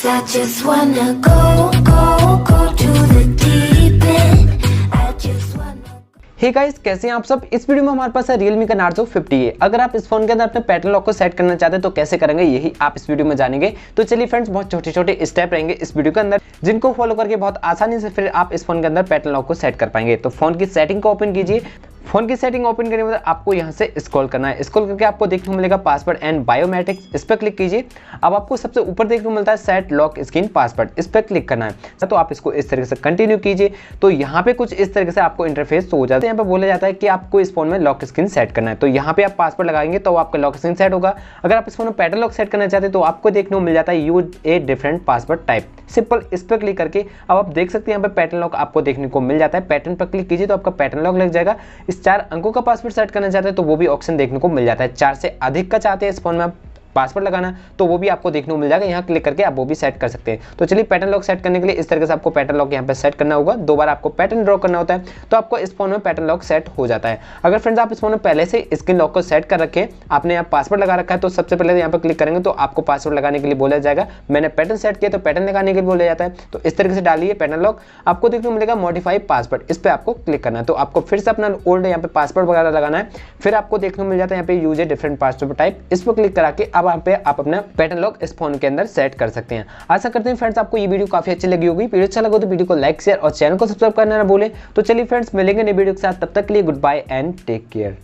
I just wanna go to the deep end. I just wanna. Hey guys, कैसे हैं आप सब। इस वीडियो में हमारे पास है Realme का Narzo 50 है। अगर आप इस फोन के अंदर अपने पैटर्न लॉक को सेट करना चाहते हैं तो कैसे करेंगे, यही आप इस वीडियो में जानेंगे। तो चलिए फ्रेंड्स, बहुत छोटे छोटे स्टेप रहेंगे इस वीडियो के अंदर, जिनको फॉलो करके बहुत आसानी से फिर आप इस फोन के अंदर पैटर्न लॉक को सेट कर पाएंगे। तो फोन की सेटिंग को ओपन कीजिए। फोन की सेटिंग ओपन करने के बाद आपको यहाँ से स्क्रॉल करना है। स्क्रॉल करके आपको देखने को मिलेगा पासवर्ड एंड बायोमेट्रिक्स, इस पर क्लिक कीजिए। अब आपको सबसे ऊपर देखने को मिलता है सेट लॉक स्क्रीन पासवर्ड, इस पर क्लिक करना है। तो आप इसको इस तरीके से कंटिन्यू कीजिए। तो यहाँ पे कुछ इस तरीके से आपको इंटरफेस हो जाता है। यहाँ पे बोला जाता है कि आपको इस फोन में लॉक स्क्रीन सेट करना है। तो यहाँ पे आप पासवर्ड लगाएंगे तो आपका लॉक स्क्रीन सेट होगा। अगर आप इस फोन में पैटर्न लॉक सेट करना चाहते हैं तो आपको देखने को मिल जाता है use a different password type, simple, इस पर क्लिक करके अब आप देख सकते हैं यहाँ पे पैटर्न लॉक आपको देखने को मिल जाता है। पैटर्न पर क्लिक कीजिए तो आपका पैटर्न लॉक लग जाएगा। इस 4 अंकों का पासवर्ड सेट करना चाहते हैं तो वो भी ऑप्शन देखने को मिल जाता है। 4 से अधिक का चाहते हैं इस फोन में आप पासवर्ड लगाना तो वो भी आपको देखने को मिल जाएगा। यहाँ क्लिक करके आप वो भी सेट कर सकते हैं। तो चलिए, पैटर्न लॉक सेट करने के लिए इस तरीके से आपको पैटर्न लॉक यहाँ पे सेट करना होगा। 2 बार आपको पैटर्न ड्रॉ करना होता है तो आपको इस फोन में पैटर्न लॉक सेट हो जाता है। अगर फ्रेंड्स आप इस फोन में पहले से स्क्रीन लॉक को सेट कर रखे, आपने यहाँ पासवर्ड लगा रखा है, तो सबसे पहले यहाँ पर क्लिक करेंगे तो आपको पासवर्ड लगाने के लिए बोला जाएगा। मैंने पैटर्न सेट किया तो पैटर्न लगाने के लिए बोला जाता है। तो इस तरीके से डालिए पैटर्न लॉक, आपको देखने को मिलेगा मॉडिफाई पासवर्ड, इस पर आपको क्लिक करना है। तो आपको फिर से अपना ओल्ड यहाँ पे पासवर्ड वगैरह लगाना है। फिर आपको देखने को मिल जाता है यहाँ पे use a different password type, इस पर क्लिक करा के अब यहाँ पे आप अपना पैटर्न लॉक इस फोन के अंदर सेट कर सकते हैं। आशा करते हैं फ्रेंड्स आपको ये वीडियो काफी अच्छी लगी होगी। वीडियो अच्छा लगा तो वीडियो को लाइक, शेयर और चैनल को सब्सक्राइब करना ना भूलें। तो चलिए फ्रेंड्स, मिलेंगे नई वीडियो के साथ, तब तक के लिए good bye and take care.